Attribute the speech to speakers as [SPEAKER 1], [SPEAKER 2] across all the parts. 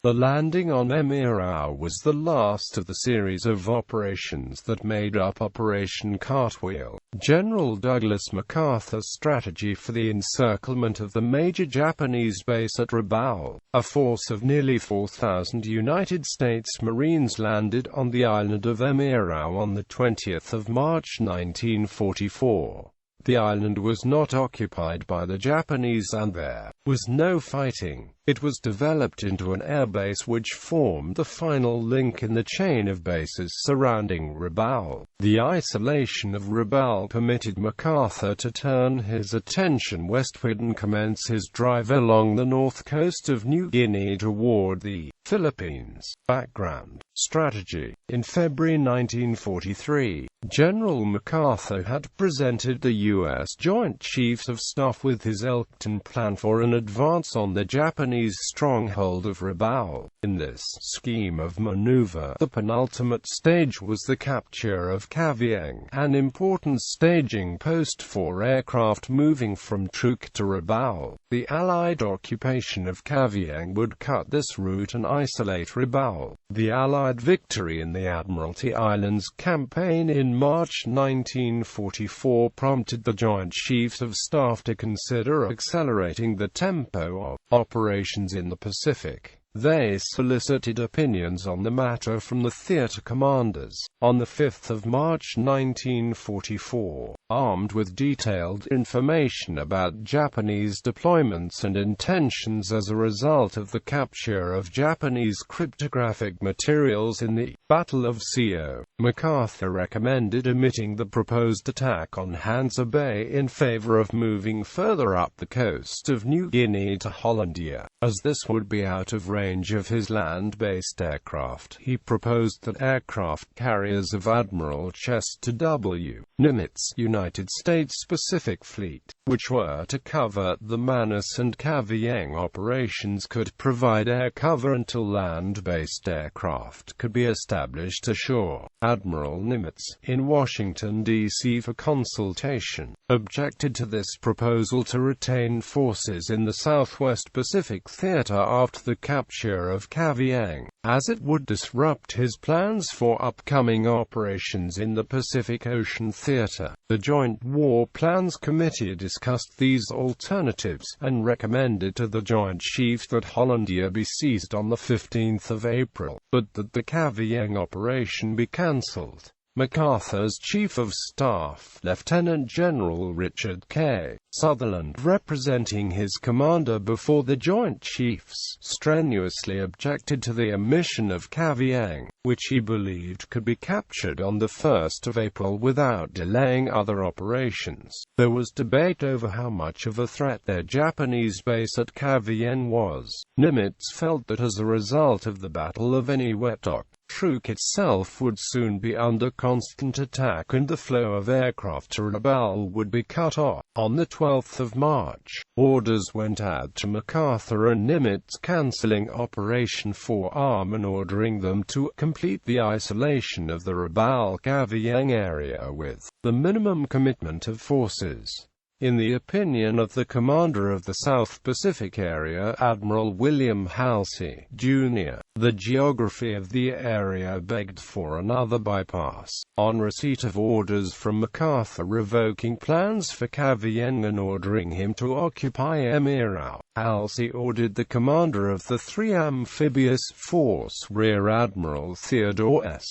[SPEAKER 1] The landing on Emirau was the last of the series of operations that made up Operation Cartwheel. General Douglas MacArthur's strategy for the encirclement of the major Japanese base at Rabaul. A force of nearly 4,000 United States Marines landed on the island of Emirau on the 20th of March 1944. The island was not occupied by the Japanese and there was no fighting. It was developed into an airbase which formed the final link in the chain of bases surrounding Rabaul. The isolation of Rabaul permitted MacArthur to turn his attention westward and commence his drive along the north coast of New Guinea toward the Philippines. Background. Strategy. In February 1943, General MacArthur had presented the U.S. Joint Chiefs of Staff with his Elkton plan for an advance on the Japanese stronghold of Rabaul. In this scheme of maneuver, the penultimate stage was the capture of Cavite, an important staging post for aircraft moving from Truk to Rabaul. The Allied occupation of Cavite would cut this route and isolate Rabaul. The Allied victory in the Admiralty Islands campaign in March 1944 prompted the Joint Chiefs of Staff to consider accelerating the tempo of operations in the Pacific. They solicited opinions on the matter from the theater commanders. On the 5th of March 1944, armed with detailed information about Japanese deployments and intentions as a result of the capture of Japanese cryptographic materials in the Battle of Co, MacArthur recommended omitting the proposed attack on Hansa Bay in favor of moving further up the coast of New Guinea to Hollandia, as this would be out of range of his land-based aircraft. He proposed that aircraft carriers of Admiral Chester W. Nimitz, United States Pacific Fleet, which were to cover the Manus and Cavite operations, could provide air cover until land-based aircraft could be established ashore. Admiral Nimitz, in Washington, D.C. for consultation, objected to this proposal to retain forces in the Southwest Pacific Theater after the capture of Cavite, as it would disrupt his plans for upcoming operations in the Pacific Ocean Theater. The Joint War Plans Committee discussed these alternatives, and recommended to the Joint Chiefs that Hollandia be seized on the 15th of April, but that the Cavite operation be cancelled. MacArthur's Chief of Staff, Lieutenant General Richard K. Sutherland, representing his commander before the Joint Chiefs, strenuously objected to the omission of Cavite, which he believed could be captured on the 1st of April without delaying other operations. There was debate over how much of a threat their Japanese base at Cavite was. Nimitz felt that as a result of the Battle of Eniwetok, Truk itself would soon be under constant attack and the flow of aircraft to Rabaul would be cut off. On the 12th of March, orders went out to MacArthur and Nimitz cancelling Operation Forearm and ordering them to complete the isolation of the Rabaul-Cavite area with the minimum commitment of forces. In the opinion of the commander of the South Pacific area, Admiral William Halsey, Jr., the geography of the area begged for another bypass. On receipt of orders from MacArthur revoking plans for Cavite and ordering him to occupy Emirau, Halsey ordered the commander of the 3 Amphibious Force, Rear Admiral Theodore S.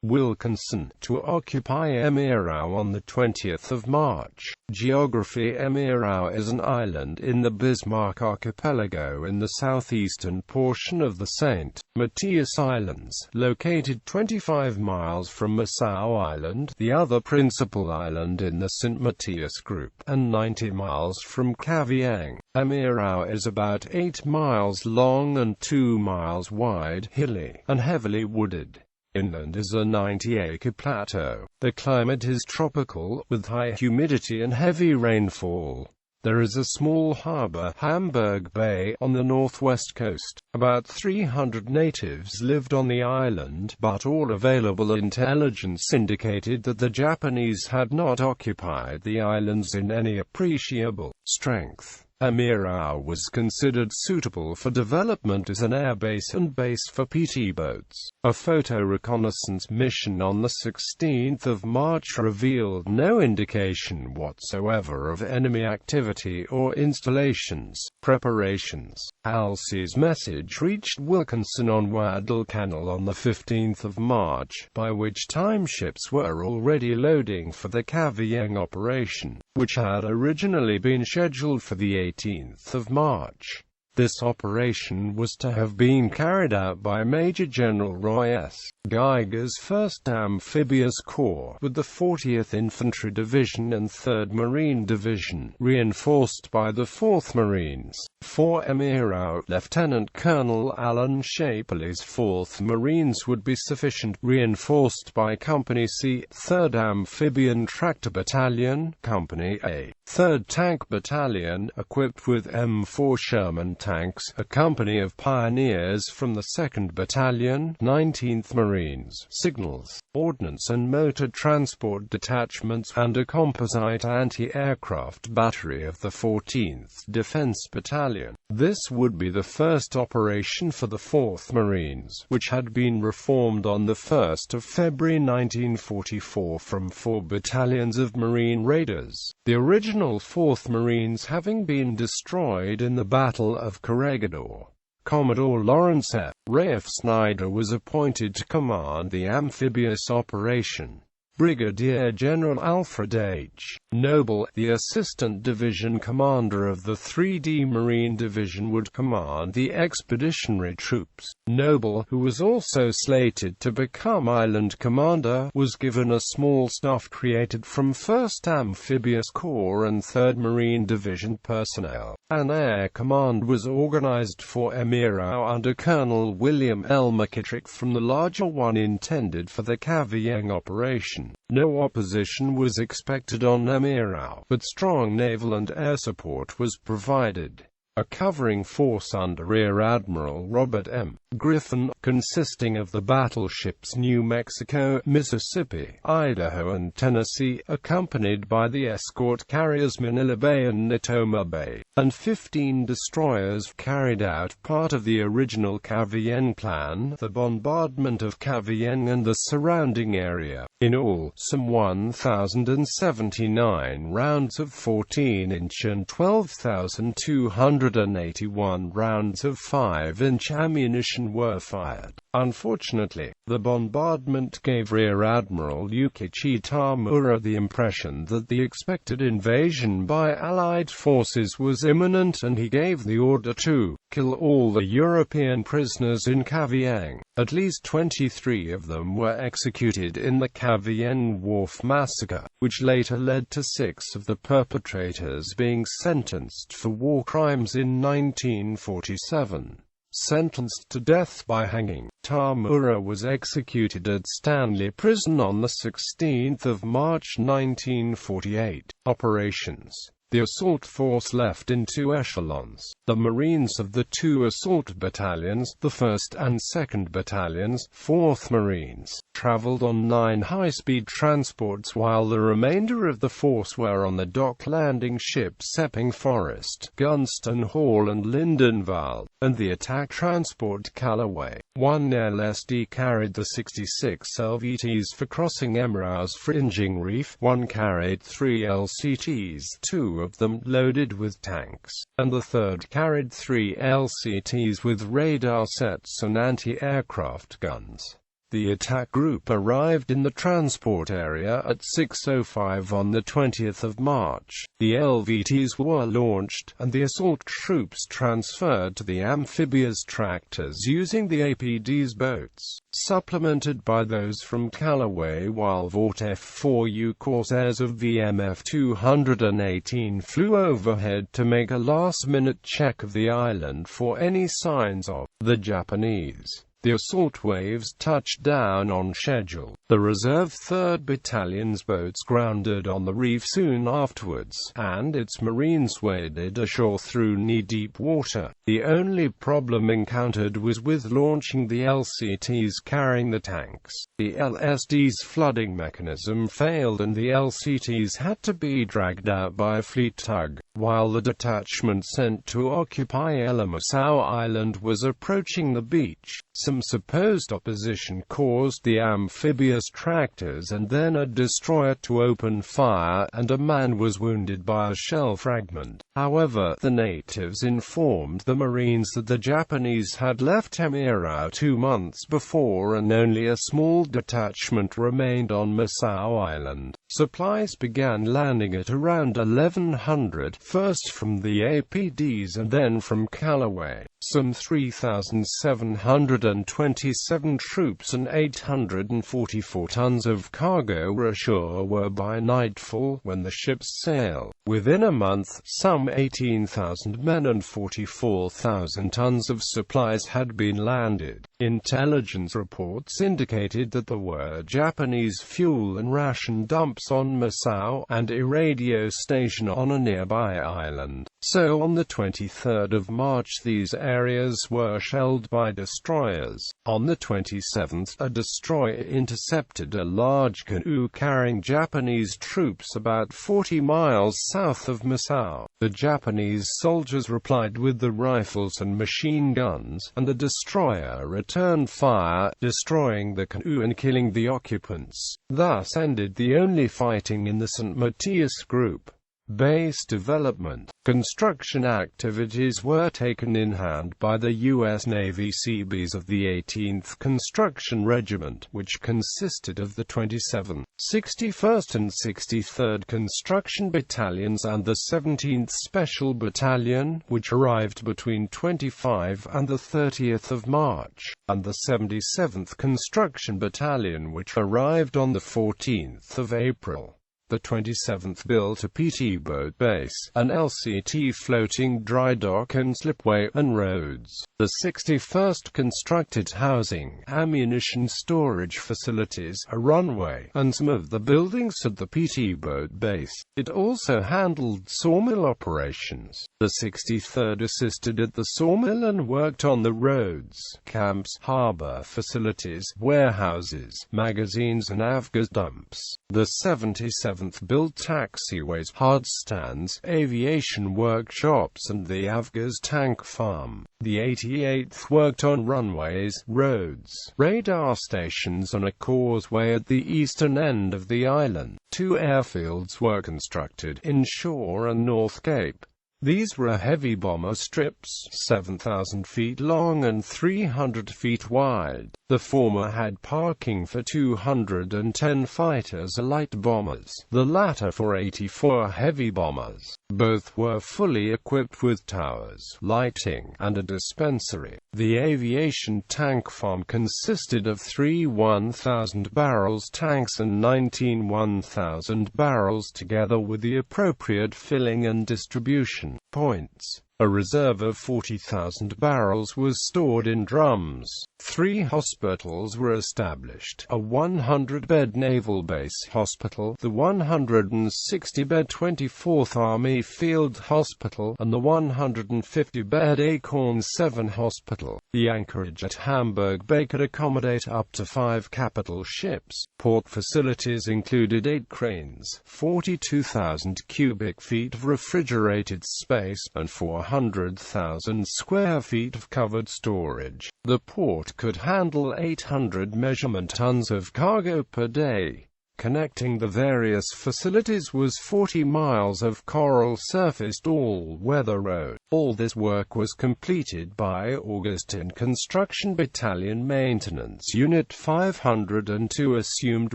[SPEAKER 1] Wilkinson, to occupy Emirau on the 20th of March. Geography: Emirau is an island in the Bismarck Archipelago in the southeastern portion of the St. Matthias Islands, located 25 miles from Nassau Island, the other principal island in the St. Matthias group, and 90 miles from Cavite. Emirau is about 8 miles long and 2 miles wide, hilly, and heavily wooded. Inland is a 90-acre plateau. The climate is tropical, with high humidity and heavy rainfall. There is a small harbor, Hamburg Bay, on the northwest coast. About 300 natives lived on the island, but all available intelligence indicated that the Japanese had not occupied the islands in any appreciable strength. Emirau was considered suitable for development as an airbase and base for PT boats. A photo reconnaissance mission on the 16th of March revealed no indication whatsoever of enemy activity or installations. Preparations. Halsey's message reached Wilkinson on Guadalcanal on the 15th of March, by which time ships were already loading for the Cavien operation, which had originally been scheduled for the 18th of March. This operation was to have been carried out by Major General Roy S. Geiger's 1st Amphibious Corps, with the 40th Infantry Division and 3rd Marine Division, reinforced by the 4th Marines. For Emirau, Lieutenant Colonel Alan Shapley's 4th Marines would be sufficient, reinforced by Company C, 3rd Amphibian Tractor Battalion, Company A, 3rd Tank Battalion, equipped with M4 Sherman tanks, a company of pioneers from the 2nd Battalion, 19th Marines, signals, ordnance and motor transport detachments, and a composite anti-aircraft battery of the 14th Defense Battalion. This would be the first operation for the 4th Marines, which had been reformed on the 1st of February 1944 from 4 battalions of Marine Raiders, the original 4th Marines having been destroyed in the Battle of Corregidor. Commodore Lawrence F. Rafe Snyder was appointed to command the amphibious operation. Brigadier General Alfred H. Noble, the Assistant Division Commander of the 3D Marine Division, would command the expeditionary troops. Noble, who was also slated to become Island Commander, was given a small staff created from 1st Amphibious Corps and 3rd Marine Division personnel. An air command was organized for Emirau under Colonel William L. McKittrick from the larger one intended for the Cavien operation. No opposition was expected on Emirau, but strong naval and air support was provided. A covering force under Rear Admiral Robert M. Griffin, consisting of the battleships New Mexico, Mississippi, Idaho and Tennessee, accompanied by the escort carriers Manila Bay and Natoma Bay, and 15 destroyers, carried out part of the original Cavien plan, the bombardment of Cavien and the surrounding area. In all, some 1,079 rounds of 14-inch and 12,281 rounds of 5-inch ammunition were fired. Unfortunately, the bombardment gave Rear Admiral Yukichi Tamura the impression that the expected invasion by Allied forces was imminent, and he gave the order to kill all the European prisoners in Cavien. At least 23 of them were executed in the Cavien Wharf massacre, which later led to 6 of the perpetrators being sentenced for war crimes in 1947. Sentenced to death by hanging, Tamura was executed at Stanley Prison on the 16th of March 1948. Operations. The assault force left in 2 echelons. The Marines of the 2 assault battalions, the 1st and 2nd Battalions, 4th Marines, traveled on 9 high-speed transports, while the remainder of the force were on the dock landing ships Epping Forest, Gunston Hall and Lindenval, and the attack transport Callaway. 1 LSD carried the 66 LVTs for crossing Emirau's fringing reef, 1 carried 3 LCTs, 2 of them loaded with tanks, and the 3rd carried 3 LCTs with radar sets and anti-aircraft guns. The attack group arrived in the transport area at 6:05 on the 20th of March. The LVTs were launched, and the assault troops transferred to the amphibious tractors using the APD's boats, supplemented by those from Callaway, while Vought F-4U Corsairs of VMF 218 flew overhead to make a last-minute check of the island for any signs of the Japanese. The assault waves touched down on schedule. The reserve 3rd Battalion's boats grounded on the reef soon afterwards, and its marines waded ashore through knee-deep water. The only problem encountered was with launching the LCTs carrying the tanks. The LSD's flooding mechanism failed and the LCTs had to be dragged out by a fleet tug. While the detachment sent to occupy Emirau Island was approaching the beach, some supposed opposition caused the amphibious tractors and then a destroyer to open fire, and a man was wounded by a shell fragment. However, the natives informed the Marines that the Japanese had left Emirau 2 months before and only a small detachment remained on Misao Island. Supplies began landing at around 1100, first from the APDs and then from Callaway. Some 3,727 troops and 844 tons of cargo were ashore by nightfall when the ships sailed. Within a month, some 18,000 men and 44,000 tons of supplies had been landed. Intelligence reports indicated that there were Japanese fuel and ration dumps on Misao, and a radio station on a nearby island. So on the 23rd of March these areas were shelled by destroyers. On the 27th, a destroyer intercepted a large canoe carrying Japanese troops about 40 miles south of Misao. The Japanese soldiers replied with the rifles and machine guns, and the destroyer returned fire, destroying the canoe and killing the occupants. Thus ended the only fighting in the St. Matthias Group. Base development. Construction activities were taken in hand by the U.S. Navy Seabees of the 18th Construction Regiment, which consisted of the 27th, 61st and 63rd Construction Battalions and the 17th Special Battalion, which arrived between 25 and the 30th of March, and the 77th Construction Battalion, which arrived on the 14th of April. The 27th built a PT boat base, an LCT floating dry dock and slipway, and roads. The 61st constructed housing, ammunition storage facilities, a runway, and some of the buildings at the PT boat base. It also handled sawmill operations. The 63rd assisted at the sawmill and worked on the roads, camps, harbor facilities, warehouses, magazines and avgas dumps. The 77th built taxiways, hard stands, aviation workshops and the avgas tank farm. The 88th worked on runways, roads, radar stations and a causeway at the eastern end of the island. 2 airfields were constructed, inshore and North Cape. These were heavy bomber strips, 7,000 feet long and 300 feet wide. The former had parking for 210 fighters and light bombers, the latter for 84 heavy bombers. Both were fully equipped with towers, lighting, and a dispensary. The aviation tank farm consisted of 3 1,000 barrels tanks and 19 1,000 barrels together with the appropriate filling and distribution points. A reserve of 40,000 barrels was stored in drums. 3 hospitals were established, a 100-bed naval base hospital, the 160-bed 24th Army Field Hospital, and the 150-bed Acorn 7 Hospital. The anchorage at Hamburg Bay could accommodate up to 5 capital ships. Port facilities included 8 cranes, 42,000 cubic feet of refrigerated space, and 400,000 square feet of covered storage. The port could handle 800 measurement tons of cargo per day. Connecting the various facilities was 40 miles of coral-surfaced all-weather road. All this work was completed by August in Construction Battalion Maintenance Unit 502 assumed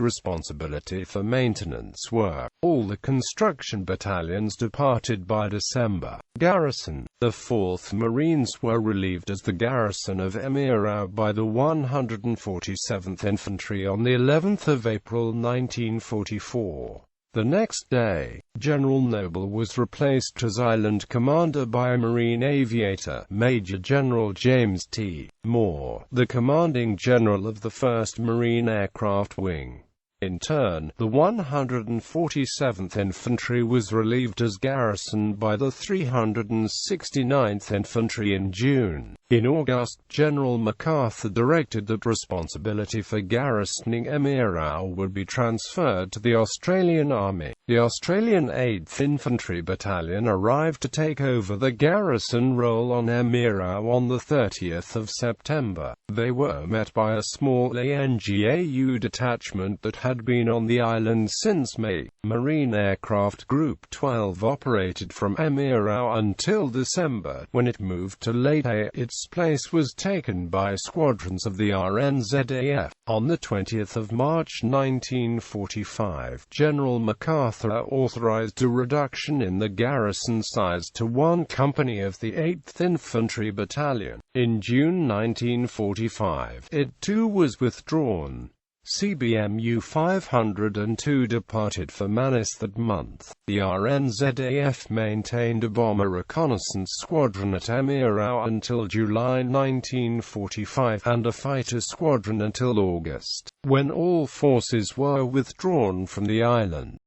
[SPEAKER 1] responsibility for maintenance work. All the construction battalions departed by December. Garrison. The 4th Marines were relieved as the garrison of Emirau by the 147th Infantry on the 11th of April 1944. The next day, General Noble was replaced as island commander by a Marine aviator, Major General James T. Moore, the commanding general of the 1st Marine Aircraft Wing. In turn, the 147th Infantry was relieved as garrison by the 369th Infantry in June. In August, General MacArthur directed that responsibility for garrisoning Emirau would be transferred to the Australian Army. The Australian 8th Infantry Battalion arrived to take over the garrison role on Emirau on the 30th of September. They were met by a small ANGAU detachment that had been on the island since May. Marine Aircraft Group 12 operated from Emirau until December, when it moved to Leyte. Its place was taken by squadrons of the RNZAF. On the 20th of March 1945, General MacArthur authorized a reduction in the garrison size to 1 company of the 8th Infantry Battalion. In June 1945, it too was withdrawn. CBMU 502 departed for Manus that month. The RNZAF maintained a bomber reconnaissance squadron at Emirau until July 1945 and a fighter squadron until August, when all forces were withdrawn from the island.